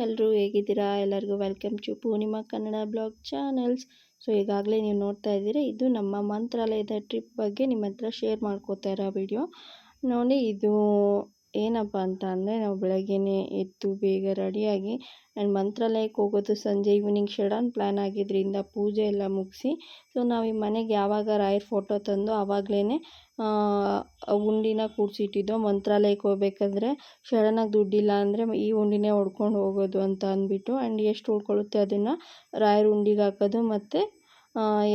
ಎಲ್ಲರೂ ಹೇಗಿದ್ದೀರಾ? ಎಲ್ಲರಿಗೂ welcome to Poornima Kannada blog channels. So ಈಗಾಗಲೇ ನೀವು ನೋಡ್ತಾ ಇದ್ದೀರಾ, ಇದು ನಮ್ಮ ಮಂತ್ರಾಲಯದ ಟ್ರಿಪ್ ಬಗ್ಗೆ ನಿಮ್ಮ ಹತ್ರ ಶೇರ್ ಮಾಡ್ಕೋತಾ ಇರೋ ವಿಡಿಯೋ ನೋಡಿ. ಇದು ಏನಪ್ಪ ಅಂತ ಅಂದರೆ, ನಾವು ಬೆಳಗ್ಗೆನೇ ಎದ್ದು ಬೇಗ ರೆಡಿಯಾಗಿ ಆ್ಯಂಡ್ ಮಂತ್ರಾಲಯಕ್ಕೆ ಹೋಗೋದು ಸಂಜೆ ಈವ್ನಿಂಗ್ ಸಡನ್ ಪ್ಲ್ಯಾನ್ ಆಗಿದ್ದರಿಂದ ಪೂಜೆ ಎಲ್ಲ ಮುಗಿಸಿ, ಸೊ ನಾವು ಈ ಮನೆಗೆ ಯಾವಾಗ ರಾಯರ್ ಫೋಟೋ ತಂದು ಆವಾಗಲೇ ಉಂಡಿನ ಕೂಡಿಸಿಟ್ಟಿದ್ದೋ. ಮಂತ್ರಾಲಯಕ್ಕೆ ಹೋಗ್ಬೇಕಾದ್ರೆ ಸಡನ್ನಾಗಿ ದುಡ್ಡಿಲ್ಲ ಅಂದರೆ ಈ ಉಂಡಿನೇ ಹೊಡ್ಕೊಂಡು ಹೋಗೋದು ಅಂತ ಅಂದ್ಬಿಟ್ಟು, ಆ್ಯಂಡ್ ಎಷ್ಟು ಉಳ್ಕೊಳ್ಳುತ್ತೆ ಅದನ್ನು ರಾಯರ್ ಉಂಡಿಗೆ ಹಾಕೋದು, ಮತ್ತು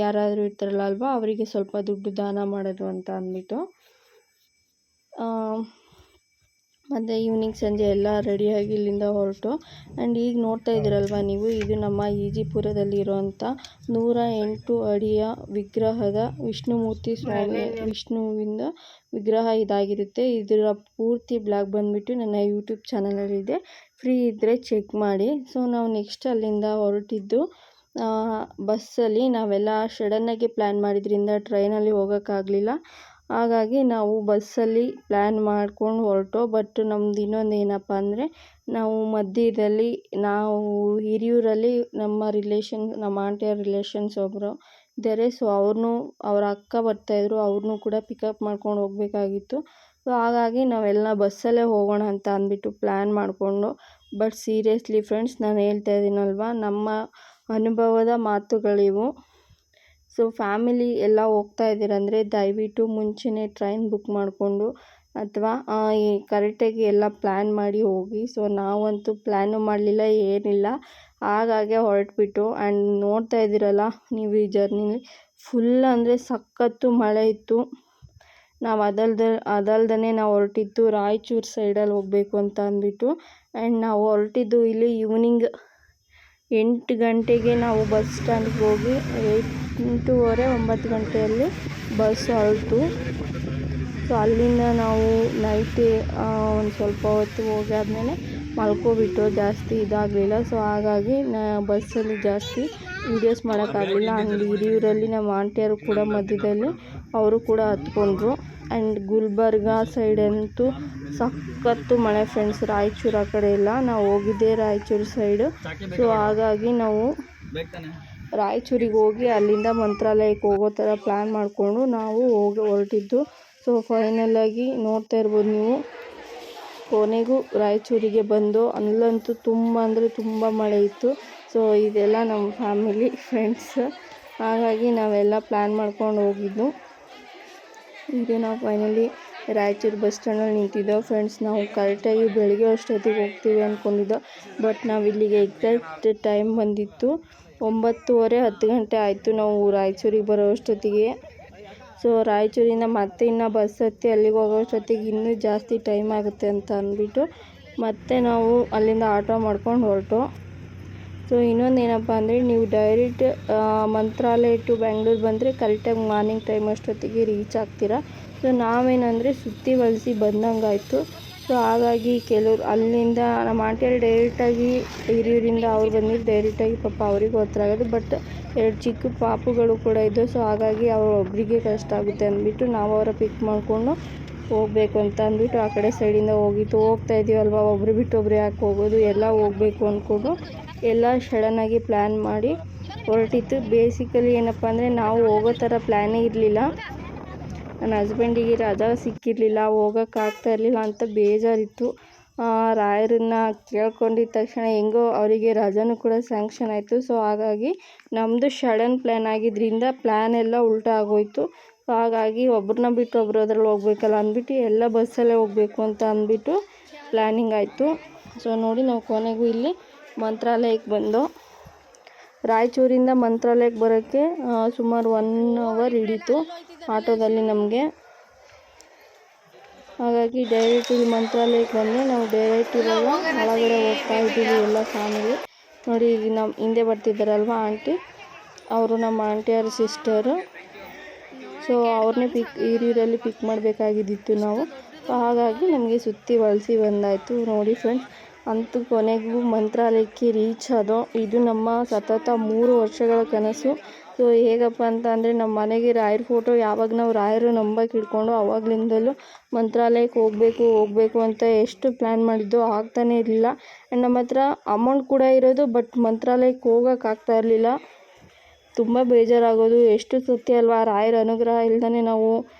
ಯಾರಾದರೂ ಇರ್ತಾರಲ್ಲ ಅಲ್ವಾ, ಅವರಿಗೆ ಸ್ವಲ್ಪ ದುಡ್ಡು ದಾನ ಮಾಡೋದು ಅಂತ ಅಂದ್ಬಿಟ್ಟು. ಮತ್ತು ಈವ್ನಿಂಗ್ ಸಂಜೆ ಎಲ್ಲ ರೆಡಿಯಾಗಿ ಇಲ್ಲಿಂದ ಹೊರಟು. ಆ್ಯಂಡ್ ಈಗ ನೋಡ್ತಾ ಇದ್ದೀರಲ್ವ ನೀವು, ಇದು ನಮ್ಮ ಈಜಿಪುರದಲ್ಲಿರುವಂಥ 108 ಅಡಿಯ ವಿಗ್ರಹದ ವಿಷ್ಣುಮೂರ್ತಿ ಸ್ವಾಮಿ, ವಿಷ್ಣುವಿಂದ ವಿಗ್ರಹ ಇದಾಗಿರುತ್ತೆ. ಇದರ ಪೂರ್ತಿ ಬ್ಲಾಗ್ ಬಂದುಬಿಟ್ಟು ನನ್ನ ಯೂಟ್ಯೂಬ್ ಚಾನಲಲ್ಲಿದೆ, ಫ್ರೀ ಇದ್ದರೆ ಚೆಕ್ ಮಾಡಿ. ಸೊ ನಾವು ನೆಕ್ಸ್ಟ್ ಅಲ್ಲಿಂದ ಹೊರಟಿದ್ದು ಬಸ್ಸಲ್ಲಿ. ನಾವೆಲ್ಲ ಸಡನ್ನಾಗಿ ಪ್ಲ್ಯಾನ್ ಮಾಡಿದ್ರಿಂದ ಟ್ರೈನಲ್ಲಿ ಹೋಗೋಕ್ಕಾಗಲಿಲ್ಲ, ಹಾಗಾಗಿ ನಾವು ಬಸ್ಸಲ್ಲಿ ಪ್ಲ್ಯಾನ್ ಮಾಡ್ಕೊಂಡು ಹೊರಟು. ಬಟ್ ನಮ್ದು ಇನ್ನೊಂದು ಏನಪ್ಪ ಅಂದರೆ, ನಾವು ಮಧ್ಯದಲ್ಲಿ ನಾವು ಹಿರಿಯೂರಲ್ಲಿ ನಮ್ಮ ಆಂಟಿಯವ್ರ ರಿಲೇಷನ್ಸ್ ಒಬ್ಬರು ಇದ್ದಾರೆ. ಸೊ ಅವ್ರ ಅಕ್ಕ ಬರ್ತಾಯಿದ್ರು, ಅವ್ರನ್ನೂ ಕೂಡ ಪಿಕಪ್ ಮಾಡ್ಕೊಂಡು ಹೋಗಬೇಕಾಗಿತ್ತು. ಸೊ ಹಾಗಾಗಿ ನಾವೆಲ್ಲ ಬಸ್ಸಲ್ಲೇ ಹೋಗೋಣ ಅಂತ ಅಂದ್ಬಿಟ್ಟು ಪ್ಲ್ಯಾನ್ ಮಾಡಿಕೊಂಡು. ಬಟ್ ಸೀರಿಯಸ್ಲಿ ಫ್ರೆಂಡ್ಸ್, ನಾನು ಹೇಳ್ತಾ ಇದ್ದೀನಲ್ವ, ನಮ್ಮ ಅನುಭವದ ಮಾತುಗಳಿವು. ಸೊ ಫ್ಯಾಮಿಲಿ ಎಲ್ಲ ಹೋಗ್ತಾ ಇದ್ದೀರಂದರೆ ದಯವಿಟ್ಟು ಮುಂಚೆನೇ ಟ್ರೈನ್ ಬುಕ್ ಮಾಡಿಕೊಂಡು ಅಥವಾ ಕರೆಕ್ಟಾಗಿ ಎಲ್ಲ ಪ್ಲ್ಯಾನ್ ಮಾಡಿ ಹೋಗಿ. ಸೊ ನಾವಂತೂ ಪ್ಲ್ಯಾನು ಮಾಡಲಿಲ್ಲ, ಏನಿಲ್ಲ, ಹಾಗಾಗಿ ಹೊರಟ್ಬಿಟ್ಟು. ಆ್ಯಂಡ್ ನೋಡ್ತಾ ಇದ್ದೀರಲ್ಲ ನೀವು, ಈ ಜರ್ನಿಲಿ ಫುಲ್ ಅಂದರೆ ಸಖತ್ತು ಮಳೆ ಇತ್ತು. ನಾವು ಅದಲ್ದೇ ನಾವು ಹೊರಟಿದ್ದು ರಾಯಚೂರು ಸೈಡಲ್ಲಿ ಹೋಗಬೇಕು ಅಂತ ಅಂದ್ಬಿಟ್ಟು. ಆ್ಯಂಡ್ ನಾವು ಹೊರಟಿದ್ದು ಇಲ್ಲಿ ಈವ್ನಿಂಗ್ 8 ಗಂಟೆಗೆ ನಾವು ಬಸ್ ಸ್ಟ್ಯಾಂಡ್ಗೆ ಹೋಗಿ 8:30-9 ಗಂಟೆಯಲ್ಲಿ ಬಸ್ ಹೊರಟು. ಸೊ ಅಲ್ಲಿಂದ ನಾವು ನೈಟ್ ಒಂದು ಸ್ವಲ್ಪ ಹೊತ್ತು ಹೋಗಾದ್ಮೇಲೆ ಮಲ್ಕೊಬಿಟ್ಟು, ಜಾಸ್ತಿ ಇದಾಗಲಿಲ್ಲ. ಸೊ ಹಾಗಾಗಿ ಬಸ್ಸಲ್ಲಿ ಜಾಸ್ತಿ ವೀಡಿಯೋಸ್ ಮಾಡೋಕ್ಕಾಗಲಿಲ್ಲ. ಆ್ಯಂಡ್ ಹಿರಿಯೂರಲ್ಲಿ ನಮ್ಮ ಆಂಟಿಯರು ಕೂಡ ಮಧ್ಯದಲ್ಲಿ ಅವರು ಕೂಡ ಹತ್ಕೊಂಡ್ರು. ಆ್ಯಂಡ್ ಗುಲ್ಬರ್ಗ ಸೈಡಂತೂ ಸಖತ್ತು ಮಳೆ ಫ್ರೆಂಡ್ಸ್, ರಾಯಚೂರು ಆ ಕಡೆ ಎಲ್ಲ ನಾವು ಹೋಗಿದ್ದೆ ರಾಯಚೂರು ಸೈಡು. ಸೊ ಹಾಗಾಗಿ ನಾವು ರಾಯಚೂರಿಗೆ ಹೋಗಿ ಅಲ್ಲಿಂದ ಮಂತ್ರಾಲಯಕ್ಕೆ ಹೋಗೋ ಥರ ಪ್ಲ್ಯಾನ್ ಮಾಡಿಕೊಂಡು ನಾವು ಹೊರಟಿದ್ದು. ಸೊ ಫೈನಲಾಗಿ ನೋಡ್ತಾ ಇರ್ಬೋದು ನೀವು, ಕೊನೆಗೂ ರಾಯಚೂರಿಗೆ ಬಂದು ಅಲ್ಲಂತೂ ತುಂಬ ಅಂದರೆ ತುಂಬ ಮಳೆ ಇತ್ತು. ಸೊ ಇದೆಲ್ಲ ನಮ್ಮ ಫ್ಯಾಮಿಲಿ ಫ್ರೆಂಡ್ಸ್, ಹಾಗಾಗಿ ನಾವೆಲ್ಲ ಪ್ಲ್ಯಾನ್ ಮಾಡ್ಕೊಂಡು ಹೋಗಿದ್ದು. ಈಗ ನಾವು ಫೈನಲಿ ರಾಯಚೂರು ಬಸ್ ಸ್ಟ್ಯಾಂಡಲ್ಲಿ ನಿಂತಿದ್ದೋ ಫ್ರೆಂಡ್ಸ್. ನಾವು ಕರೆಕ್ಟಾಗಿ ಬೆಳಗ್ಗೆ ಅಷ್ಟೊತ್ತಿಗೆ ಹೋಗ್ತೀವಿ ಅಂದ್ಕೊಂಡಿದ್ದೋ, ಬಟ್ ನಾವು ಇಲ್ಲಿಗೆ ಎಕ್ಸಾಕ್ಟ್ ಟೈಮ್ ಬಂದಿತ್ತು 9:30-10 ಗಂಟೆ ಆಯಿತು ನಾವು ರಾಯಚೂರಿಗೆ ಬರೋ ಅಷ್ಟೊತ್ತಿಗೆ. ಸೊ ರಾಯಚೂರಿಂದ ಮತ್ತೆ ಇನ್ನು ಬಸ್ ಹತ್ತಿ ಅಲ್ಲಿಗೆ ಹೋಗೋ ಅಷ್ಟೊತ್ತಿಗೆ ಇನ್ನೂ ಜಾಸ್ತಿ ಟೈಮ್ ಆಗುತ್ತೆ ಅಂತ ಅಂದ್ಬಿಟ್ಟು ಮತ್ತೆ ನಾವು ಅಲ್ಲಿಂದ ಆಟೋ ಮಾಡ್ಕೊಂಡು ಹೊರಟು. ಸೊ ಇನ್ನೊಂದು ಏನಪ್ಪ ಅಂದರೆ, ನೀವು ಡೈರೆಕ್ಟ್ ಮಂತ್ರಾಲಯ ಟು ಬೆಂಗಳೂರು ಬಂದರೆ ಕರೆಕ್ಟಾಗಿ ಮಾರ್ನಿಂಗ್ ಟೈಮ್ ಅಷ್ಟೊತ್ತಿಗೆ ರೀಚ್ ಆಗ್ತೀರಾ. ಸೊ ನಾವೇನಂದರೆ ಸುತ್ತಿ ವಲಸಿ ಬಂದಂಗಾಯಿತು. ಸೊ ಹಾಗಾಗಿ ಕೆಲವರು ಅಲ್ಲಿಂದ ನಮ್ಮ ಆಂಟಿಯರು ಡೈರೆಕ್ಟಾಗಿ ಹಿರಿಯೂರಿಂದ ಅವ್ರು ಬಂದಿದ್ದು ಡೈರೆಕ್ಟಾಗಿ, ಪಾಪ ಅವರಿಗೂ ಹತ್ರ ಆಗೋದು. ಬಟ್ 2 ಚಿಕ್ಕ ಪಾಪುಗಳು ಕೂಡ ಇದ್ದವು. ಸೊ ಹಾಗಾಗಿ ಒಬ್ಬರಿಗೆ ಕಷ್ಟ ಆಗುತ್ತೆ ಅಂದ್ಬಿಟ್ಟು ನಾವು ಅವರ ಪಿಕ್ ಮಾಡಿಕೊಂಡು ಹೋಗಬೇಕು ಅಂತ ಅಂದ್ಬಿಟ್ಟು ಆ ಕಡೆ ಸೈಡಿಂದ ಹೋಗ್ತಾ ಇದ್ದೀವಲ್ವ, ಒಬ್ಬರು ಬಿಟ್ಟು ಒಬ್ಬರು ಯಾಕೆ ಹೋಗೋದು, ಎಲ್ಲ ಹೋಗಬೇಕು ಅಂದ್ಕೊಂಡು ಎಲ್ಲ ಸಡನ್ನಾಗಿ ಪ್ಲ್ಯಾನ್ ಮಾಡಿ ಹೊರಟಿತ್ತು. ಬೇಸಿಕಲಿ ಏನಪ್ಪ ಅಂದರೆ, ನಾವು ಹೋಗೋ ಥರ ಪ್ಲ್ಯಾನೇ ಇರಲಿಲ್ಲ. ನನ್ನ ಹಸ್ಬೆಂಡಿಗೆ ರಜಾ ಸಿಕ್ಕಿರಲಿಲ್ಲ, ಹೋಗೋಕ್ಕಾಗ್ತಾ ಇರಲಿಲ್ಲ ಅಂತ ಬೇಜಾರಿತ್ತು. ರಾಯರನ್ನು ಕೇಳ್ಕೊಂಡಿದ್ದ ತಕ್ಷಣ ಹೆಂಗೋ ಅವರಿಗೆ ರಜಾನೂ ಕೂಡ ಸ್ಯಾಂಕ್ಷನ್ ಆಯಿತು. ಸೊ ಹಾಗಾಗಿ ನಮ್ಮದು ಸಡನ್ ಪ್ಲ್ಯಾನ್ ಆಗಿದ್ದರಿಂದ ಪ್ಲ್ಯಾನ್ ಎಲ್ಲ ಉಲ್ಟಾ ಆಗೋಯಿತು. ಹಾಗಾಗಿ ಒಬ್ಬರನ್ನ ಬಿಟ್ಟು ಒಬ್ಬರು ಅದ್ರಲ್ಲಿ ಹೋಗ್ಬೇಕಲ್ಲ ಅಂದ್ಬಿಟ್ಟು ಎಲ್ಲ ಬಸ್ಸಲ್ಲೇ ಹೋಗಬೇಕು ಅಂತ ಅಂದ್ಬಿಟ್ಟು ಪ್ಲ್ಯಾನಿಂಗ್ ಆಯಿತು. ಸೊ ನೋಡಿ, ನಾವು ಕೊನೆಗೂ ಇಲ್ಲಿ ಮಂತ್ರಾಲಯಕ್ಕೆ ಬಂದು, ರಾಯಚೂರಿಂದ ಮಂತ್ರಾಲಯಕ್ಕೆ ಬರೋಕ್ಕೆ ಸುಮಾರು 1 ಅವರ್ ಹಿಡಿತು ಆಟೋದಲ್ಲಿ ನಮಗೆ. ಹಾಗಾಗಿ ಡೈರೆಕ್ಟ್ ಇಲ್ಲಿ ಮಂತ್ರಾಲಯಕ್ಕೆ ಬಂದರೆ ನಾವು ಡೈರೆಕ್ಟ್ ಇವಾಗ ಒಳಗಡೆ ಹೋಗ್ತಾ ಇದ್ದೀವಿ ಎಲ್ಲ ಫ್ಯಾಮಿಲಿ. ನೋಡಿ, ಈಗ ನಮ್ಮ ಹಿಂದೆ ಬರ್ತಿದ್ದಾರಲ್ವ ಆಂಟಿ, ಅವರು ನಮ್ಮ ಆಂಟಿಯವ್ರ ಸಿಸ್ಟರು. ಸೊ ಅವ್ರನ್ನೇ ಹಿರಿಯೂರಲ್ಲಿ ಪಿಕ್ ಮಾಡಬೇಕಾಗಿದ್ದಿತ್ತು ನಾವು. ಹಾಗಾಗಿ ನಮಗೆ ಸುತ್ತಿ ವಲಸಿ ಬಂದಾಯಿತು. ನೋಡಿ ಫ್ರೆಂಡ್ಸ್, ಅಂತೂ ಕೊನೆಗೂ ಮಂತ್ರಾಲಯಕ್ಕೆ ರೀಚ್ ಆದೋ. ಇದು ನಮ್ಮ ಸತತ 3 ವರ್ಷಗಳ ಕನಸು. ಸೊ ಹೇಗಪ್ಪ ಅಂತ ಅಂದರೆ ನಮ್ಮ ಮನೆಗೆ ರಾಯರ ಫೋಟೋ ಯಾವಾಗ ನಾವು ರಾಯರು ನಂಬಕ್ಕೆ ಹಿಡ್ಕೊಂಡು ಅವಾಗಲಿಂದಲೂ ಮಂತ್ರಾಲಯಕ್ಕೆ ಹೋಗಬೇಕು ಅಂತ ಎಷ್ಟು ಪ್ಲ್ಯಾನ್ ಮಾಡಿದ್ದು ಆಗ್ತಾನೇ ಇರಲಿಲ್ಲ. ಆ್ಯಂಡ್ ನಮ್ಮ ಹತ್ರ ಅಮೌಂಟ್ ಕೂಡ ಇರೋದು, ಬಟ್ ಮಂತ್ರಾಲಯಕ್ಕೆ ಹೋಗೋಕ್ಕಾಗ್ತಾ ಇರಲಿಲ್ಲ. ತುಂಬ ಬೇಜಾರಾಗೋದು. ಎಷ್ಟು ಸತ್ಯ ಅಲ್ವಾ, ರಾಯರ ಅನುಗ್ರಹ ಇಲ್ದೇ ನಾವು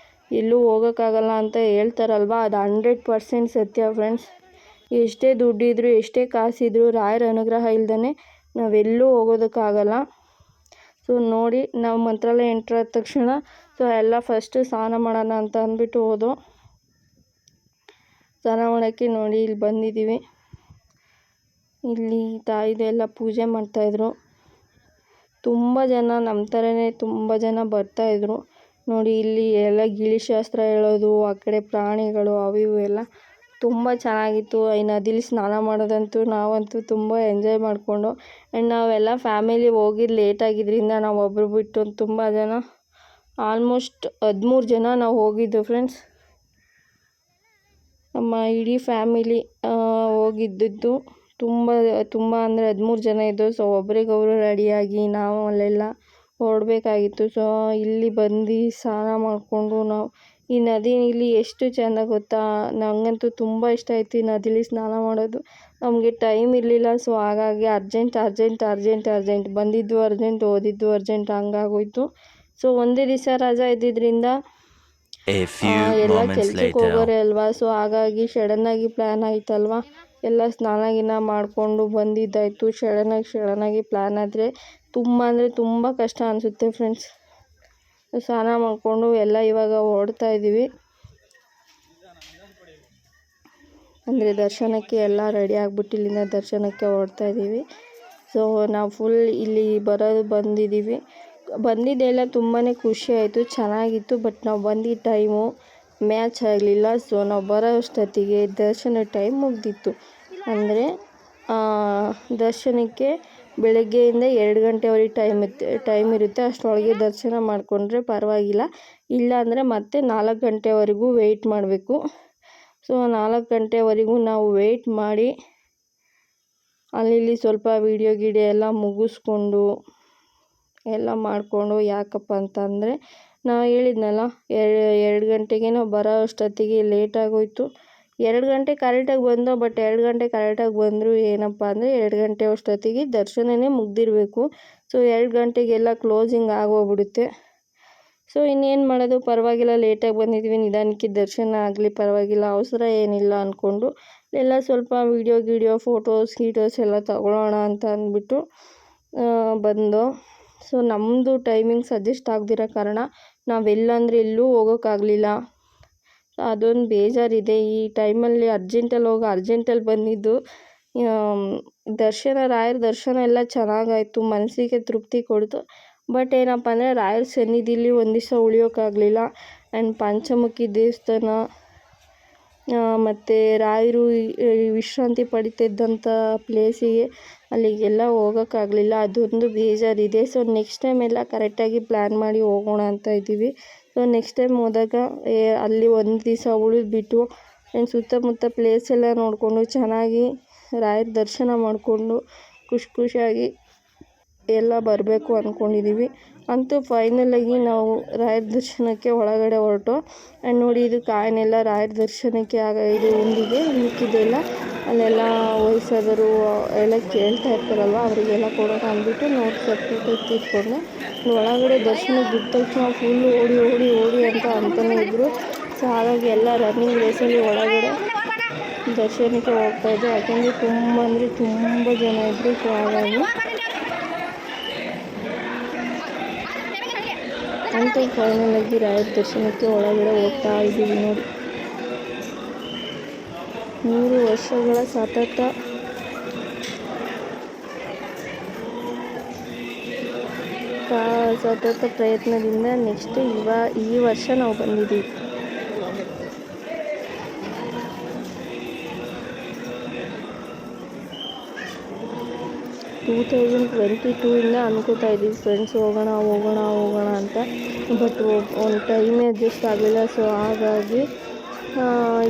ಎಲ್ಲೂ ಹೋಗೋಕ್ಕಾಗಲ್ಲ ಅಂತ ಹೇಳ್ತಾರಲ್ವ, ಅದು 100% ಸತ್ಯ ಫ್ರೆಂಡ್ಸ್. ಎಷ್ಟೇ ದುಡ್ಡಿದ್ರು ಎಷ್ಟೇ ಕಾಸಿದ್ರು ರಾಯರ ಅನುಗ್ರಹ ಇಲ್ದೇ ನಾವೆಲ್ಲೂ ಹೋಗೋದಕ್ಕಾಗಲ್ಲ. ಸೊ ನೋಡಿ, ನಾವು ಮಂತ್ರಾಲಯ ಎಂಟ್ರ್ ಆದ ತಕ್ಷಣ ಸೊ ಎಲ್ಲ ಫಸ್ಟು ಸ್ನಾನ ಮಾಡೋಣ ಅಂತ ಅಂದ್ಬಿಟ್ಟು ಹೋದೋ. ಸ್ನಾನ ಮಾಡೋಕ್ಕೆ ನೋಡಿ ಇಲ್ಲಿ ಬಂದಿದ್ದೀವಿ. ಇಲ್ಲಿ ತಾಯಿದು ಎಲ್ಲ ಪೂಜೆ ಮಾಡ್ತಾಯಿದ್ರು. ತುಂಬ ಜನ ನಮ್ಮ ಥರನೇ ತುಂಬ ಜನ ಬರ್ತಾಯಿದ್ರು. ನೋಡಿ ಇಲ್ಲಿ ಎಲ್ಲ ಗಿಳಿಶಾಸ್ತ್ರ ಹೇಳೋದು, ಆ ಕಡೆ ಪ್ರಾಣಿಗಳು ಅವು ಇವು ಎಲ್ಲ ತುಂಬ ಚೆನ್ನಾಗಿತ್ತು. ಈ ನದಿಲಿ ಸ್ನಾನ ಮಾಡೋದಂತೂ ನಾವಂತೂ ತುಂಬ ಎಂಜಾಯ್ ಮಾಡಿಕೊಂಡು. ಆ್ಯಂಡ್ ನಾವೆಲ್ಲ ಫ್ಯಾಮಿಲಿ ಹೋಗಿದ್ದು ಲೇಟಾಗಿದ್ದರಿಂದ ನಾವು ಒಬ್ಬರು ಬಿಟ್ಟು ತುಂಬ ಜನ, ಆಲ್ಮೋಸ್ಟ್ 13 ಜನ ನಾವು ಹೋಗಿದ್ದು ಫ್ರೆಂಡ್ಸ್. ನಮ್ಮ ಇಡೀ ಫ್ಯಾಮಿಲಿ ಹೋಗಿದ್ದಿದ್ದು ತುಂಬ ಅಂದರೆ 13 ಜನ ಇದ್ದು. ಸೊ ಒಬ್ರಿಗೊಬ್ರು ರೆಡಿಯಾಗಿ ನಾವು ಅಲ್ಲೆಲ್ಲ ಹೊರಡಬೇಕಾಗಿತ್ತು. ಸೊ ಇಲ್ಲಿ ಬಂದು ಸ್ನಾನ ಮಾಡಿಕೊಂಡು ನಾವು ಈ ನದಿಲಿ ಎಷ್ಟು ಚೆಂದ ಗೊತ್ತಾ, ನನಗಂತೂ ತುಂಬ ಇಷ್ಟ ಆಯಿತು ಈ ನದಿಲಿ ಸ್ನಾನ ಮಾಡೋದು. ನಮಗೆ ಟೈಮ್ ಇರಲಿಲ್ಲ. ಸೊ ಹಾಗಾಗಿ ಅರ್ಜೆಂಟ್ ಬಂದಿದ್ದು ಅರ್ಜೆಂಟ್, ಓದಿದ್ದು ಅರ್ಜೆಂಟ್ ಹಂಗಾಗೋಯ್ತು. ಸೊ ಒಂದೇ ದಿವಸ ರಜಾ ಇದ್ದಿದ್ದರಿಂದ ಎಲ್ಲ ಕೆಲ್ಸಕ್ಕೆ ಹೋಗೋರೆ ಅಲ್ವಾ. ಸೊ ಹಾಗಾಗಿ ಸಡನ್ನಾಗಿ ಪ್ಲ್ಯಾನ್ ಆಯ್ತಲ್ವ, ಎಲ್ಲ ಸ್ನಾನ ಗಿನ ಮಾಡಿಕೊಂಡು ಬಂದಿದ್ದಾಯಿತು. ಸಡನ್ನಾಗಿ ಪ್ಲ್ಯಾನ್ ಆದರೆ ತುಂಬ ಅಂದರೆ ತುಂಬ ಕಷ್ಟ ಅನಿಸುತ್ತೆ ಫ್ರೆಂಡ್ಸ್. ಸ್ನಾನ ಮಾಡಿಕೊಂಡು ಎಲ್ಲ ಇವಾಗ ಹೊರಡ್ತಾ ಇದ್ದೀವಿ. ಅಂದರೆ ದರ್ಶನಕ್ಕೆ ಎಲ್ಲ ರೆಡಿ ಆಗಿಬಿಟ್ಟು ಇಲ್ಲಿಂದ ದರ್ಶನಕ್ಕೆ ಹೊರಡ್ತಾ ಇದ್ದೀವಿ. ಸೊ ನಾವು ಫುಲ್ ಇಲ್ಲಿ ಬಂದಿದ್ದೀವಿ. ಬಂದಿದ್ದೆಲ್ಲ ತುಂಬಾ ಖುಷಿ ಆಯಿತು, ಚೆನ್ನಾಗಿತ್ತು. ಬಟ್ ನಾವು ಬಂದಿದ್ದ ಟೈಮು ಮ್ಯಾಚ್ ಆಗಲಿಲ್ಲ. ಸೊ ನಾವು ಬರೋ ಅಷ್ಟೊತ್ತಿಗೆ ದರ್ಶನ ಟೈಮ್ ಮುಗ್ದಿತ್ತು. ಅಂದರೆ ದರ್ಶನಕ್ಕೆ ಬೆಳಗ್ಗೆಯಿಂದ 2 ಗಂಟೆವರೆಗೆ ಟೈಮ್ ಇರುತ್ತೆ. ಅಷ್ಟರೊಳಗೆ ದರ್ಶನ ಮಾಡಿಕೊಂಡ್ರೆ ಪರವಾಗಿಲ್ಲ. ಇಲ್ಲ ಅಂದರೆ ಮತ್ತೆ 4 ಗಂಟೆವರೆಗೂ ವೆಯ್ಟ್ ಮಾಡಬೇಕು. ಸೊ 4 ಗಂಟೆವರೆಗೂ ನಾವು ವೆಯ್ಟ್ ಮಾಡಿ ಅಲ್ಲಿ ಸ್ವಲ್ಪ ವೀಡಿಯೋ ಎಲ್ಲ ಮುಗಿಸ್ಕೊಂಡು ಎಲ್ಲ ಮಾಡಿಕೊಂಡು, ಯಾಕಪ್ಪ ಅಂತಂದರೆ ನಾವು ಹೇಳಿದ್ನಲ್ಲ 2 ಗಂಟೆಗೆ ನಾವು ಬರೋ ಅಷ್ಟೊತ್ತಿಗೆ ಲೇಟಾಗೋಯಿತು. 2 ಗಂಟೆ ಕರೆಕ್ಟಾಗಿ ಬಂದೋ, ಬಟ್ 2 ಗಂಟೆ ಕರೆಕ್ಟಾಗಿ ಬಂದರೂ ಏನಪ್ಪ ಅಂದರೆ 2 ಗಂಟೆ ಅಷ್ಟೊತ್ತಿಗೆ ದರ್ಶನನೇ ಮುಗ್ದಿರಬೇಕು. ಸೊ 2 ಗಂಟೆಗೆಲ್ಲ ಕ್ಲೋಸಿಂಗ್ ಆಗೋಗ್ಬಿಡುತ್ತೆ. ಸೊ ಇನ್ನೇನು ಮಾಡೋದು, ಪರವಾಗಿಲ್ಲ, ಲೇಟಾಗಿ ಬಂದಿದ್ವಿ, ನಿಧಾನಕ್ಕೆ ದರ್ಶನ ಆಗಲಿ, ಪರವಾಗಿಲ್ಲ, ಅವಸರ ಏನಿಲ್ಲ ಅಂದ್ಕೊಂಡು ಎಲ್ಲ ಸ್ವಲ್ಪ ವೀಡಿಯೋ ಫೋಟೋಸ್ ಎಲ್ಲ ತಗೊಳ್ಳೋಣ ಅಂತ ಅಂದ್ಬಿಟ್ಟು ಬಂದೋ. ಸೊ ನಮ್ಮದು ಟೈಮಿಂಗ್ಸ್ ಅಡ್ಜಸ್ಟ್ ಆಗದಿರೋ ಕಾರಣ ನಾವೆಲ್ಲಂದರೆ ಎಲ್ಲೂ ಹೋಗೋಕ್ಕಾಗಲಿಲ್ಲ. ಅದೊಂದು ಬೇಜಾರಿದೆ. ಈ ಟೈಮಲ್ಲಿ ಅರ್ಜೆಂಟಲ್ಲಿ ಬಂದಿದ್ದು. ರಾಯರ ದರ್ಶನ ಎಲ್ಲ ಚೆನ್ನಾಗಾಯಿತು, ಮನಸ್ಸಿಗೆ ತೃಪ್ತಿ ಕೊಡ್ತು. ಬಟ್ ಏನಪ್ಪ ಅಂದರೆ ರಾಯರ ಸನ್ನಿಧಿಲಿ ಒಂದು ದಿವಸ ಉಳಿಯೋಕ್ಕಾಗಲಿಲ್ಲ. ಆ್ಯಂಡ್ ಪಂಚಮುಖಿ ದೇವಸ್ಥಾನ ಮತ್ತು ರಾಯರು ವಿಶ್ರಾಂತಿ ಪಡಿತಿದ್ದಂಥ ಪ್ಲೇಸಿಗೆ ಅಲ್ಲಿಗೆಲ್ಲ ಹೋಗೋಕ್ಕಾಗಲಿಲ್ಲ. ಅದೊಂದು ಬೇಜಾರಿದೆ. ಸೊ ನೆಕ್ಸ್ಟ್ ಟೈಮ್ ಎಲ್ಲ ಕರೆಕ್ಟಾಗಿ ಪ್ಲ್ಯಾನ್ ಮಾಡಿ ಹೋಗೋಣ ಅಂತ ಇದ್ದೀವಿ. ಸೊ ನೆಕ್ಸ್ಟ್ ಟೈಮ್ ಹೋದಾಗ ಅಲ್ಲಿ ಒಂದು ದಿವಸ ಉಳಿದ್ಬಿಟ್ಟು ಸುತ್ತಮುತ್ತ ಪ್ಲೇಸ್ ಎಲ್ಲ ನೋಡಿಕೊಂಡು ಚೆನ್ನಾಗಿ ರಾಯರ ದರ್ಶನ ಮಾಡಿಕೊಂಡು ಖುಷಿಯಾಗಿ ಎಲ್ಲ ಬರಬೇಕು ಅಂದ್ಕೊಂಡಿದ್ದೀವಿ. ಅಂತೂ ಫೈನಲಾಗಿ ನಾವು ರಾಯರ ದರ್ಶನಕ್ಕೆ ಒಳಗಡೆ ಹೊರಟು. ಆ್ಯಂಡ್ ನೋಡಿ, ಇದು ಕಾಯಿನೆಲ್ಲ ರಾಯರ ದರ್ಶನಕ್ಕೆ ಇದು ಹುಂಡಿಗೆ ಮಿಕ್ಕಿದೆಲ್ಲ ಅಲ್ಲೆಲ್ಲ ವಯಸ್ಸಾದರು ಎಲ್ಲ ಕೇಳ್ತಾ ಇರ್ತಾರಲ್ವ, ಅವರಿಗೆಲ್ಲ ಕೊಡೋಣ ಅಂದ್ಬಿಟ್ಟು ನೋಡಿ ಸಪ್ರೇಟಾಗಿ ತಿಳ್ಕೊಂಡು ಒಳಗಡೆ ದರ್ಶನಕ್ಕೆ ಬಿಟ್ಟ ತಕ್ಷಣ ಫುಲ್ ಓಡಿ ಅಂತಲೇ ಇದ್ದರು. ಸೊ ಹಾಗಾಗಿ ಎಲ್ಲ ರನ್ನಿಂಗ್ ರೇಸಲ್ಲಿ ಒಳಗಡೆ ದರ್ಶನಕ್ಕೆ ಹೋಗ್ತಾಯಿದ್ದೆ. ಯಾಕೆಂದರೆ ತುಂಬ ಜನ ಇದ್ದರು. ಸೊ ಹಾಗಾಗಿ ಅಂತೂ ಫೈನಲಾಗಿ ರಾಯರ ದರ್ಶನಕ್ಕೆ ಒಳಗಡೆ ಹೋಗ್ತಾ ಇದ್ದೀವಿ. ನೋಡಿ, 3 ವರ್ಷಗಳ ಸತತ ಪ್ರಯತ್ನದಿಂದ ನೆಕ್ಸ್ಟ್ ಈ ವರ್ಷ ನಾವು ಬಂದಿದ್ದೀವಿ. ಟೂ 2022 ಅನ್ಕೋತಾ ಇದ್ದೀವಿ ಫ್ರೆಂಡ್ಸ್, ಹೋಗೋಣ ಅಂತ. ಬಟ್ ಒಂದು ಟೈಮೇ ಅಡ್ಜಸ್ಟ್ ಆಗಲಿಲ್ಲ. ಸೊ ಹಾಗಾಗಿ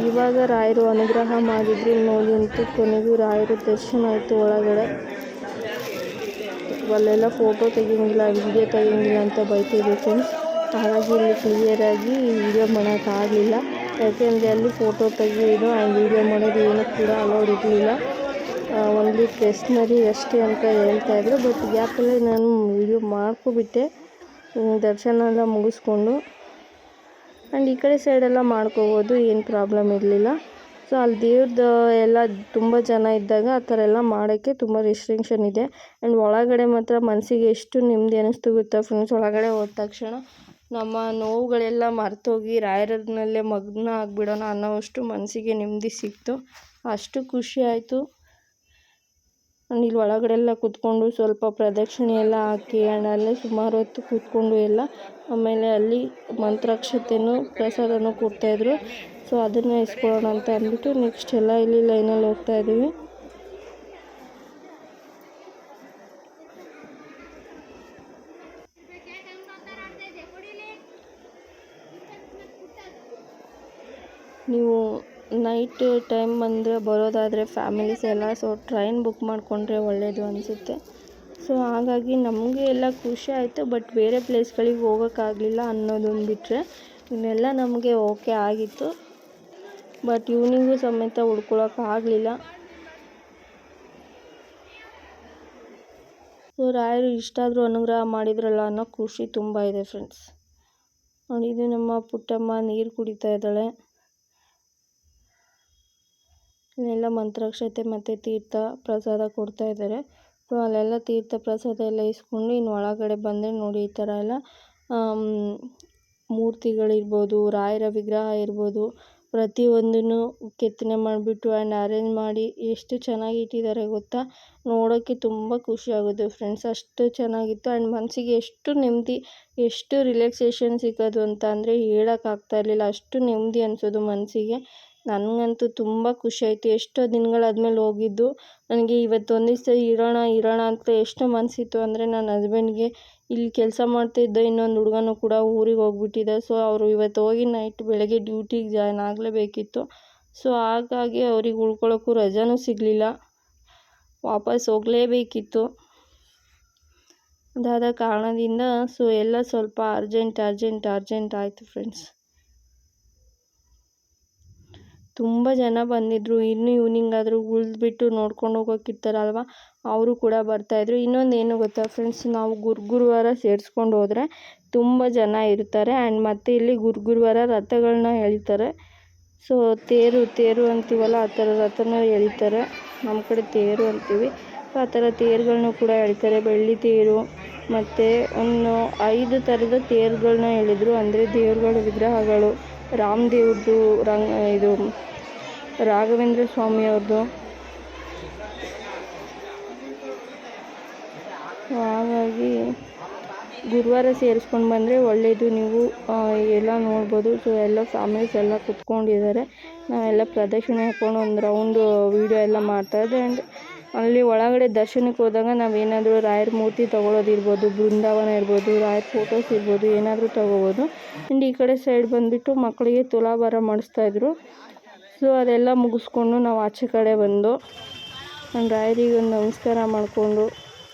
ಇವಾಗ ರಾಯರು ಅನುಗ್ರಹ ಮಾಡಿದ್ರು ನೋಡಿ. ಅಂತೂ ಕೊನೆಗೂ ರಾಯರ ದರ್ಶನ ಆಯಿತು ಒಳಗಡೆ. ಅಲ್ಲೆಲ್ಲ ಫೋಟೋ ತೆಗಿಯೋಂಗಿಲ್ಲ, ವಿಡಿಯೋ ತೆಗಿಯೋಂಗಿಲ್ಲ ಅಂತ ಬೈತಿದ್ರು ಫ್ರೆಂಡ್ಸ್. ಹಾಗಾಗಿ ಇಲ್ಲಿ ಕ್ಲಿಯರಾಗಿ ವಿಡಿಯೋ ಮಾಡೋಕ್ಕಾಗಲಿಲ್ಲ. ಯಾಕೆಂದರೆ ಅಲ್ಲಿ ಫೋಟೋ ತೆಗಿಯೋದು ಆ್ಯಂಡ್ ವಿಡಿಯೋ ಮಾಡೋದು ಏನೂ ಕೂಡ ಅಲೌಡ್ ಇರಲಿಲ್ಲ. ಓನ್ಲಿ ಟೆಸ್ಟ್ನರಿ ಅಷ್ಟೇ ಅಂತ ಹೇಳ್ತಾಯಿದ್ರು. ಬಟ್ ಗ್ಯಾಪಲ್ಲೇ ನಾನು ವಿಡಿಯೋ ಮಾಡ್ಕೊಬಿಟ್ಟೆ ದರ್ಶನ ಎಲ್ಲ ಮುಗಿಸ್ಕೊಂಡು. ಆ್ಯಂಡ್ ಈ ಕಡೆ ಸೈಡೆಲ್ಲ ಮಾಡ್ಕೋಬೋದು, ಏನು ಪ್ರಾಬ್ಲಮ್ ಇರಲಿಲ್ಲ. ಸೊ ಅಲ್ಲಿ ದೇವ್ರದ್ದು ಎಲ್ಲ ತುಂಬ ಜನ ಇದ್ದಾಗ ಆ ಥರ ಎಲ್ಲ ಮಾಡೋಕ್ಕೆ ತುಂಬ ರಿಸ್ಟ್ರಿಕ್ಷನ್ ಇದೆ. ಆ್ಯಂಡ್ ಒಳಗಡೆ ಮಾತ್ರ ಮನಸ್ಸಿಗೆ ಎಷ್ಟು ನೆಮ್ಮದಿ ಅನ್ನಿಸ್ತು ಗೊತ್ತಾ ಫ್ರೆಂಡ್ಸ್. ಒಳಗಡೆ ಹೋದ ತಕ್ಷಣ ನಮ್ಮ ನೋವುಗಳೆಲ್ಲ ಮರ್ತೋಗಿ ರಾಯರನ್ನಲ್ಲೇ ಮಗ್ನ ಆಗಿಬಿಡೋಣ ಅನ್ನೋವಷ್ಟು ಮನಸ್ಸಿಗೆ ನೆಮ್ಮದಿ ಸಿಕ್ತು. ಅಷ್ಟು ಖುಷಿ ಆಯಿತು. ಇಲ್ಲಿ ಒಳಗಡೆ ಎಲ್ಲ ಕೂತ್ಕೊಂಡು ಸ್ವಲ್ಪ ಪ್ರದಕ್ಷಿಣೆ ಎಲ್ಲ ಹಾಕಿ ಆ್ಯಂಡ್ ಅಲ್ಲೇ ಸುಮಾರು ಹೊತ್ತು ಕೂತ್ಕೊಂಡು ಎಲ್ಲ ಆಮೇಲೆ ಅಲ್ಲಿ ಮಂತ್ರಾಕ್ಷತೆನೂ ಪ್ರಸಾದನೂ ಕೊಡ್ತಾಯಿದ್ರು. ಸೊ ಅದನ್ನು ಇಸ್ಕೊಳ್ಳೋಣ ಅಂತ ಅಂದ್ಬಿಟ್ಟು ನೆಕ್ಸ್ಟ್ ಎಲ್ಲ ಇಲ್ಲಿ ಲೈನಲ್ಲಿ ಹೋಗ್ತಾಯಿದ್ದೀವಿ. ನೀವು ನೈಟ್ ಟೈಮ್ ಬಂದರೆ ಬರೋದಾದರೆ ಫ್ಯಾಮಿಲೀಸ್ ಎಲ್ಲ ಸೊ ಟ್ರೈನ್ ಬುಕ್ ಮಾಡಿಕೊಂಡ್ರೆ ಒಳ್ಳೆಯದು ಅನಿಸುತ್ತೆ. ಸೊ ಹಾಗಾಗಿ ನಮಗೆ ಎಲ್ಲ ಖುಷಿ ಆಯಿತು. ಬಟ್ ಬೇರೆ ಪ್ಲೇಸ್ಗಳಿಗೆ ಹೋಗೋಕ್ಕಾಗಲಿಲ್ಲ ಅನ್ನೋದೊಂದು ಬಿಟ್ಟರೆ ಇನ್ನೆಲ್ಲ ನಮಗೆ ಓಕೆ ಆಗಿತ್ತು. ಬಟ್ ಈವ್ನಿಂಗು ಸಮೇತ ಉಳ್ಕೊಳ್ಳೋಕ್ಕಾಗಲಿಲ್ಲ. ಸೊ ರಾಯರು ಇಷ್ಟಾದರೂ ಅನುಗ್ರಹ ಮಾಡಿದ್ರಲ್ಲ ಅನ್ನೋ ಖುಷಿ ತುಂಬ ಇದೆ ಫ್ರೆಂಡ್ಸ್. ನೋಡಿ, ಇದು ನಮ್ಮ ಪುಟ್ಟಮ್ಮ ನೀರು ಕುಡಿತಾ ಇದ್ದಾಳೆ. ಇಲ್ಲೆಲ್ಲ ಮಂತ್ರಾಕ್ಷತೆ ಮತ್ತು ತೀರ್ಥ ಪ್ರಸಾದ ಕೊಡ್ತಾ ಇದ್ದಾರೆ. ಸೊ ಅಲ್ಲೆಲ್ಲ ತೀರ್ಥ ಪ್ರಸಾದ ಎಲ್ಲ ಇಸ್ಕೊಂಡು ಇನ್ನು ಒಳಗಡೆ ಬಂದರೆ ನೋಡಿ ಈ ಥರ ಎಲ್ಲ ಮೂರ್ತಿಗಳಿರ್ಬೋದು, ರಾಯರ ವಿಗ್ರಹ ಇರ್ಬೋದು, ಪ್ರತಿಯೊಂದನ್ನು ಕೆತ್ತನೆ ಮಾಡಿಬಿಟ್ಟು ಆ್ಯಂಡ್ ಅರೇಂಜ್ ಮಾಡಿ ಎಷ್ಟು ಚೆನ್ನಾಗಿ ಇಟ್ಟಿದ್ದಾರೆ ಗೊತ್ತಾ. ನೋಡೋಕ್ಕೆ ತುಂಬ ಖುಷಿ ಆಗೋದು ಫ್ರೆಂಡ್ಸ್. ಅಷ್ಟು ಚೆನ್ನಾಗಿತ್ತು. ಆ್ಯಂಡ್ ಮನಸ್ಸಿಗೆ ಎಷ್ಟು ನೆಮ್ಮದಿ, ಎಷ್ಟು ರಿಲ್ಯಾಕ್ಸೇಷನ್ ಸಿಗೋದು ಅಂತ ಅಂದರೆ ಹೇಳೋಕ್ಕಾಗ್ತಾ ಇರಲಿಲ್ಲ. ಅಷ್ಟು ನೆಮ್ಮದಿ ಅನಿಸೋದು ಮನಸ್ಸಿಗೆ. ನನಗಂತೂ ತುಂಬ ಖುಷಿ ಆಯಿತು. ಎಷ್ಟೋ ದಿನಗಳಾದ್ಮೇಲೆ ಹೋಗಿದ್ದು. ನನಗೆ ಇವತ್ತೊಂದು ದಿವಸ ಇರೋಣ ಅಂತ ಎಷ್ಟು ಮನಸ್ಸಿತ್ತು ಅಂದರೆ ನನ್ನ ಹಸ್ಬೆಂಡ್ಗೆ ಇಲ್ಲಿ ಕೆಲಸ ಮಾಡ್ತಿದ್ದ ಇನ್ನೊಂದು ಹುಡುಗನೂ ಕೂಡ ಊರಿಗೆ ಹೋಗ್ಬಿಟ್ಟಿದ್ದ. ಸೊ ಅವರು ಇವತ್ತು ಹೋಗಿ ನೈಟ್ ಬೆಳಗ್ಗೆ ಡ್ಯೂಟಿಗೆ ಜಾಯ್ನ್ ಆಗಲೇಬೇಕಿತ್ತು. ಸೊ ಹಾಗಾಗಿ ಅವ್ರಿಗೆ ಉಳ್ಕೊಳ್ಳೋಕ್ಕೂ ರಜಾನೂ ಸಿಗಲಿಲ್ಲ, ವಾಪಸ್ ಹೋಗಲೇಬೇಕಿತ್ತು. ಅದಾದ ಕಾರಣದಿಂದ ಸೊ ಎಲ್ಲ ಸ್ವಲ್ಪ ಅರ್ಜೆಂಟ್ ಆಯಿತು ಫ್ರೆಂಡ್ಸ್. ತುಂಬ ಜನ ಬಂದಿದ್ದರು. ಇನ್ನೂ ಈವ್ನಿಂಗ್ ಆದರೂ ಉಳಿದ್ಬಿಟ್ಟು ನೋಡ್ಕೊಂಡು ಹೋಗೋಕ್ಕಿರ್ತಾರಲ್ವ, ಅವರು ಕೂಡ ಬರ್ತಾಯಿದ್ರು. ಇನ್ನೊಂದು ಏನು ಗೊತ್ತಾ ಫ್ರೆಂಡ್ಸ್, ನಾವು ಗುರುವಾರ ಸೇರಿಸ್ಕೊಂಡು ಹೋದರೆ ತುಂಬ ಜನ ಇರ್ತಾರೆ. ಆ್ಯಂಡ್ ಮತ್ತು ಇಲ್ಲಿ ಗುರುವಾರ ರಥಗಳನ್ನ ಎಳಿತಾರೆ. ಸೊ ತೇರು ಅಂತೀವಲ್ಲ, ಆ ಥರ ರಥನ ಎಳಿತಾರೆ. ನಮ್ಮ ಕಡೆ ತೇರು ಅಂತೀವಿ. ಸೊ ಆ ಥರ ತೇರುಗಳನ್ನೂ ಕೂಡ ಎಳಿತಾರೆ. ಬೆಳ್ಳಿ ತೇರು ಮತ್ತು 5 ಥರದ ತೇರುಗಳನ್ನ ಎಳೆದ್ರು. ಅಂದರೆ ದೇವ್ರುಗಳ ವಿಗ್ರಹಗಳು, ರಾಮದೇವ್ರದ್ದು, ಇದು ರಾಘವೇಂದ್ರ ಸ್ವಾಮಿಯವ್ರದ್ದು. ಹಾಗಾಗಿ ಗುರುವಾರ ಸೇರಿಸ್ಕೊಂಡು ಬಂದರೆ ಒಳ್ಳೆಯದು. ನೀವು ಎಲ್ಲ ನೋಡ್ಬೋದು. ಸೊ ಎಲ್ಲ ಫ್ಯಾಮಿಲೀಸ್ ಎಲ್ಲ ಕುತ್ಕೊಂಡಿದ್ದಾರೆ. ನಾವೆಲ್ಲ ಪ್ರದಕ್ಷಿಣೆ ಹಾಕ್ಕೊಂಡು ಒಂದು ರೌಂಡು ವೀಡಿಯೋ ಎಲ್ಲ ಮಾಡ್ತಾಯಿದ್ದೆ. ಆ್ಯಂಡ್ ಅಲ್ಲಿ ಒಳಗಡೆ ದರ್ಶನಕ್ಕೆ ಹೋದಾಗ ನಾವೇನಾದರೂ ರಾಯರ ಮೂರ್ತಿ ತೊಗೊಳೋದಿರ್ಬೋದು, ಬೃಂದಾವನ ಇರ್ಬೋದು, ರಾಯರ ಫೋಟೋಸ್ ಇರ್ಬೋದು, ಏನಾದರೂ ತೊಗೋಬೋದು. ಆ್ಯಂಡ್ ಈ ಕಡೆ ಸೈಡ್ ಬಂದುಬಿಟ್ಟು ಮಕ್ಕಳಿಗೆ ತುಲಾಭಾರ ಮಾಡಿಸ್ತಾಯಿದ್ರು. ಸೊ ಅದೆಲ್ಲ ಮುಗಿಸ್ಕೊಂಡು ನಾವು ಆಚೆ ಕಡೆ ಬಂದು ನಾನು ರಾಯರಿಗೆ ಒಂದು ನಮಸ್ಕಾರ ಮಾಡಿಕೊಂಡು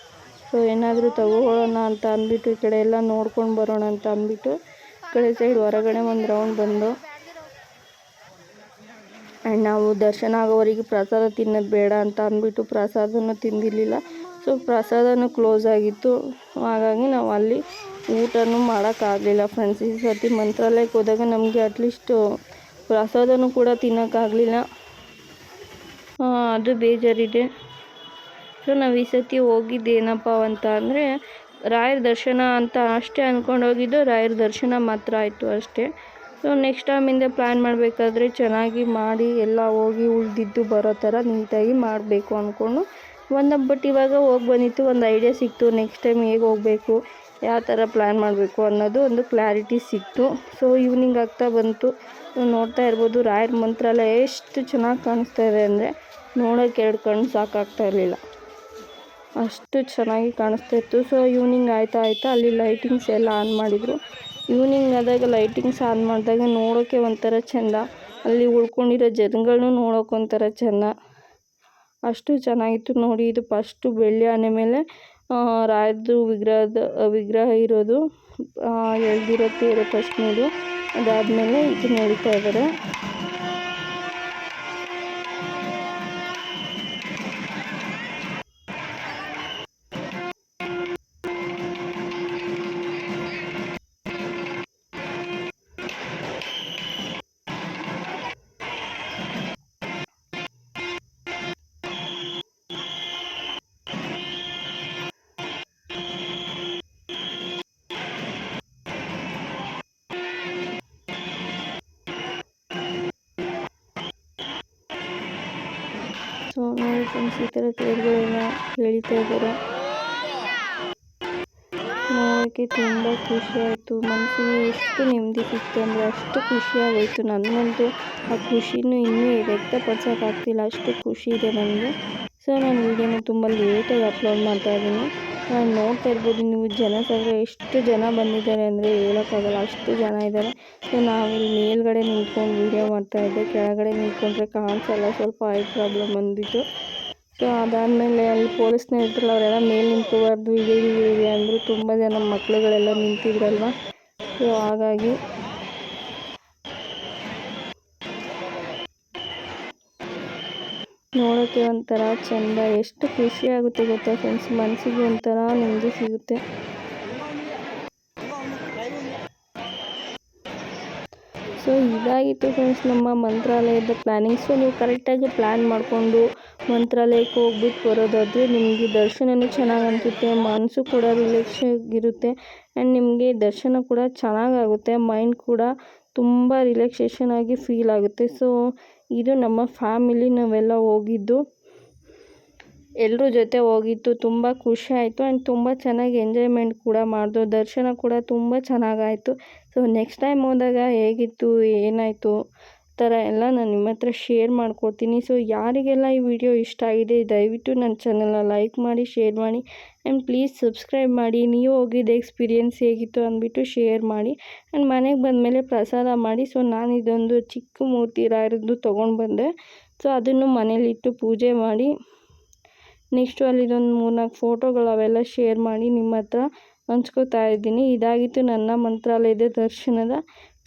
ಸೊ ಏನಾದರೂ ತಗೊಳ್ಳೋಣ ಅಂತ ಅಂದ್ಬಿಟ್ಟು ಈ ಕಡೆ ಎಲ್ಲ ನೋಡ್ಕೊಂಡು ಬರೋಣ ಅಂತ ಅಂದ್ಬಿಟ್ಟು ಈ ಕಡೆ ಸೈಡ್ ಹೊರಗಡೆ ಒಂದು ರೌಂಡ್ ಬಂದು ಆ್ಯಂಡ್ ನಾವು ದರ್ಶನ ಆಗೋವರೆಗೆ ಪ್ರಸಾದ ತಿನ್ನೋದು ಬೇಡ ಅಂತ ಅಂದ್ಬಿಟ್ಟು ಪ್ರಸಾದನೂ ತಿಂದಿರಲಿಲ್ಲ. ಸೊ ಪ್ರಸಾದನೂ ಕ್ಲೋಸ್ ಆಗಿತ್ತು. ಹಾಗಾಗಿ ನಾವು ಅಲ್ಲಿ ಊಟನೂ ಮಾಡೋಕ್ಕಾಗಲಿಲ್ಲ ಫ್ರೆಂಡ್ಸ್. ಈ ಸರ್ತಿ ಮಂತ್ರಾಲಯಕ್ಕೆ ಹೋದಾಗ ನಮಗೆ ಅಟ್ಲೀಸ್ಟು ಪ್ರಸಾದನೂ ಕೂಡ ತಿನ್ನೋಕ್ಕಾಗಲಿಲ್ಲ. ಅದು ಬೇಜಾರಿದೆ. ಸೊ ನಾವು ಈ ಸರ್ತಿ ಹೋಗಿದ್ದೇನಪ್ಪ ಅಂತ ಅಂದರೆ ರಾಯರ ದರ್ಶನ ಅಂತ ಅಷ್ಟೇ ಅಂದ್ಕೊಂಡು ಹೋಗಿದ್ದು. ರಾಯರ ದರ್ಶನ ಮಾತ್ರ ಆಯಿತು ಅಷ್ಟೇ. ಸೊ ನೆಕ್ಸ್ಟ್ ಟೈಮಿಂದ ಪ್ಲ್ಯಾನ್ ಮಾಡಬೇಕಾದ್ರೆ ಚೆನ್ನಾಗಿ ಮಾಡಿ ಎಲ್ಲ ಹೋಗಿ ಉಳಿದಿದ್ದು ಬರೋ ಥರ ನೀಟಾಗಿ ಮಾಡಬೇಕು ಅಂದ್ಕೊಂಡು ಬಟ್ ಇವಾಗ ಹೋಗಿ ಬಂದಿತ್ತು, ಒಂದು ಐಡಿಯಾ ಸಿಕ್ತು. ನೆಕ್ಸ್ಟ್ ಟೈಮ್ ಹೇಗೆ ಹೋಗಬೇಕು, ಯಾವ ಥರ ಪ್ಲ್ಯಾನ್ ಮಾಡಬೇಕು ಅನ್ನೋದು ಒಂದು ಕ್ಲಾರಿಟಿ ಸಿಕ್ತು. ಸೊ ಈವ್ನಿಂಗ್ ಆಗ್ತಾ ಬಂತು. ನೋಡ್ತಾ ಇರ್ಬೋದು ರಾಯರ ಮಂತ್ರಾಲಯ ಎಷ್ಟು ಚೆನ್ನಾಗಿ ಕಾಣಿಸ್ತಾ ಇದೆ ಅಂದರೆ ನೋಡೋಕ್ಕೆ 2 ಕಣ್ಣು ಸಾಕಾಗ್ತಾ ಇರಲಿಲ್ಲ, ಅಷ್ಟು ಚೆನ್ನಾಗಿ ಕಾಣಿಸ್ತಾ ಇತ್ತು. ಸೊ ಈವ್ನಿಂಗ್ ಆಯ್ತಾ ಅಲ್ಲಿ ಲೈಟಿಂಗ್ಸ್ ಎಲ್ಲ ಆನ್ ಮಾಡಿದರು. ಈವ್ನಿಂಗ್ ಆದಾಗ ಲೈಟಿಂಗ್ಸ್ ಆನ್ ಮಾಡಿದಾಗ ನೋಡೋಕ್ಕೆ ಒಂಥರ ಚೆಂದ, ಅಲ್ಲಿ ಉಳ್ಕೊಂಡಿರೋ ಜನಗಳನ್ನೂ ನೋಡೋಕೆ ಒಂಥರ ಚೆಂದ, ಅಷ್ಟು ಚೆನ್ನಾಗಿತ್ತು ನೋಡಿ. ಇದು ಫಸ್ಟು ಬೆಳ್ಳಿ ಆನೆ ಮೇಲೆ ರಾಯರದು ವಿಗ್ರಹ ಇರೋದು ಎಳ್ದಿರೋ ತೇರು ಫಸ್ಟ್ನೇದು. ಅದಾದಮೇಲೆ ಇದನ್ನ ಎಳಿತಾ ಇದ್ದಾರೆ. ಸೊ ನೋಡಿ ಫ್ರೆಂಡ್ಸ್, ಈ ಥರ ತೇರುಗಳೆಲ್ಲ ಎಳಿತಾ ಇದ್ದಾರೆ. ನೋಡೋಕ್ಕೆ ತುಂಬ ಖುಷಿ ಆಯಿತು. ಮನಸ್ಸಿಗೆ ಎಷ್ಟು ನೆಮ್ಮದಿ ಸಿಕ್ತು ಅಂದರೆ ಅಷ್ಟು ಖುಷಿಯಾಗೋಯಿತು. ನನಗಂತೂ ಆ ಖುಷಿನೂ ಇನ್ನೂ ವ್ಯಕ್ತಪಡಿಸೋಕ್ಕಾಗ್ತಿಲ್ಲ, ಅಷ್ಟು ಖುಷಿ ಇದೆ ನನಗೆ. ಸೊ ನಾನು ವೀಡಿಯೋನ ತುಂಬ ಲೇಟಾಗಿ ಅಪ್ಲೋಡ್ ಮಾಡ್ತಾಯಿದ್ದೀನಿ. ನಾನು ನೋಡ್ತಾ ಇರ್ಬೋದು ನೀವು ಜನಸಾಗರ ಎಷ್ಟು ಜನ ಬಂದಿದ್ದಾರೆ ಅಂದರೆ ಹೇಳೋಕ್ಕಾಗಲ್ಲ, ಅಷ್ಟು ಜನ ಇದ್ದಾರೆ. ಸೊ ನಾವಿಲ್ಲಿ ಮೇಲ್ಗಡೆ ನಿಂತ್ಕೊಂಡು ವೀಡಿಯೋ ಮಾಡ್ತಾಯಿದ್ದೆ. ಕೆಳಗಡೆ ನಿಂತ್ಕೊಂಡ್ರೆ ಕಾಣಿಸಲ್ಲ, ಸ್ವಲ್ಪ ಐ ಪ್ರಾಬ್ಲಮ್ ಬಂದ್ಬಿಟ್ಟು. ಸೊ ಅದಾದಮೇಲೆ ಅಲ್ಲಿ ಪೊಲೀಸ್ನ ಇರ್ತಾರಲ್ಲ, ಅವರೆಲ್ಲ ಮೇಲೆ ನಿಂತ್ಕೋಬಾರ್ದು ಇದೆ ಅಂದರು. ತುಂಬ ಜನ ಮಕ್ಕಳುಗಳೆಲ್ಲ ನಿಂತಿದ್ರಲ್ವ, ಸೊ ಹಾಗಾಗಿ ನೋಡೋಕ್ಕೆ ಒಂಥರ ಚೆಂದ, ಎಷ್ಟು ಖುಷಿ ಆಗುತ್ತೆ ಗೊತ್ತಾ ಫ್ರೆಂಡ್ಸ್, ಮನಸ್ಸಿಗೆ ಒಂಥರ ನೆಮ್ಮದಿ ಸಿಗುತ್ತೆ. ಸೊ ಇದಾಗಿತ್ತು ಫ್ರೆಂಡ್ಸ್ ನಮ್ಮ ಮಂತ್ರಾಲಯದ ಪ್ಲ್ಯಾನಿಂಗ್. ಸೊ ನೀವು ಕರೆಕ್ಟಾಗಿ ಪ್ಲ್ಯಾನ್ ಮಾಡಿಕೊಂಡು ಮಂತ್ರಾಲಯಕ್ಕೆ ಹೋಗ್ಬಿಟ್ಟು ಬರೋದಾದರೆ ನಿಮಗೆ ದರ್ಶನವೂ ಚೆನ್ನಾಗಿ ಅನಿಸುತ್ತೆ, ಮನಸ್ಸು ಕೂಡ ರಿಲ್ಯಾಕ್ಸ್ ಆಗಿರುತ್ತೆ ಆ್ಯಂಡ್ ನಿಮಗೆ ದರ್ಶನ ಕೂಡ ಚೆನ್ನಾಗಾಗುತ್ತೆ, ಮೈಂಡ್ ಕೂಡ ತುಂಬ ರಿಲ್ಯಾಕ್ಸೇಷನ್ ಆಗಿ ಫೀಲ್ ಆಗುತ್ತೆ. ಸೊ ಇದು ನಮ್ಮ ಫ್ಯಾಮಿಲಿ ನಾವೆಲ್ಲ ಹೋಗಿದ್ದು, ಎಲ್ಲರ ಜೊತೆ ಹೋಗಿದ್ದು ತುಂಬ ಖುಷಿ ಆಯಿತು ಆ್ಯಂಡ್ ತುಂಬ ಚೆನ್ನಾಗಿ ಎಂಜಾಯ್ಮೆಂಟ್ ಕೂಡ ಮಾಡಿದೋ, ದರ್ಶನ ಕೂಡ ತುಂಬ ಚೆನ್ನಾಗಾಯಿತು. ಸೊ ನೆಕ್ಸ್ಟ್ ಟೈಮ್ ಹೋದಾಗ ಹೇಗಿತ್ತು ಏನಾಯಿತು ಥರ ಎಲ್ಲ ನಾನು ನಿಮ್ಮ ಹತ್ರ ಶೇರ್ ಮಾಡ್ಕೊಡ್ತೀನಿ. ಸೊ ಯಾರಿಗೆಲ್ಲ ಈ ವಿಡಿಯೋ ಇಷ್ಟ ಆಗಿದೆ ದಯವಿಟ್ಟು ನನ್ನ ಚಾನಲ್ನ ಲೈಕ್ ಮಾಡಿ, ಶೇರ್ ಮಾಡಿ ಆ್ಯಂಡ್ ಪ್ಲೀಸ್ ಸಬ್ಸ್ಕ್ರೈಬ್ ಮಾಡಿ. ನೀವು ಹೋಗಿದ್ದ ಎಕ್ಸ್ಪೀರಿಯೆನ್ಸ್ ಹೇಗಿತ್ತು ಅಂದ್ಬಿಟ್ಟು ಶೇರ್ ಮಾಡಿ ಆ್ಯಂಡ್ ಮನೆಗೆ ಬಂದಮೇಲೆ ಪ್ರಸಾದ ಮಾಡಿ. ಸೊ ನಾನು ಇದೊಂದು ಚಿಕ್ಕ ಮೂರ್ತಿ ರಾಯರದ್ದು ತೊಗೊಂಡು ಬಂದೆ. ಸೊ ಅದನ್ನು ಮನೇಲಿಟ್ಟು ಪೂಜೆ ಮಾಡಿ ನೆಕ್ಸ್ಟು ಅಲ್ಲಿದೊಂದು 3-4 ಫೋಟೋಗಳು ಅವೆಲ್ಲ ಶೇರ್ ಮಾಡಿ ನಿಮ್ಮ ಹತ್ರ ಹಂಚ್ಕೋತಾ ಇದ್ದೀನಿ. ಇದಾಗಿತ್ತು ನನ್ನ ಮಂತ್ರಾಲಯದ ದರ್ಶನದ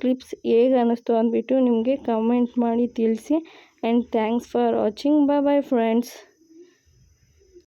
ಕ್ಲಿಪ್ಸ್. ಹೇಗೆ ಅನ್ನಿಸ್ತು ಅಂದ್ಬಿಟ್ಟು ನಿಮಗೆ ಕಮೆಂಟ್ ಮಾಡಿ ತಿಳಿಸಿ and thanks for watching. Bye friends.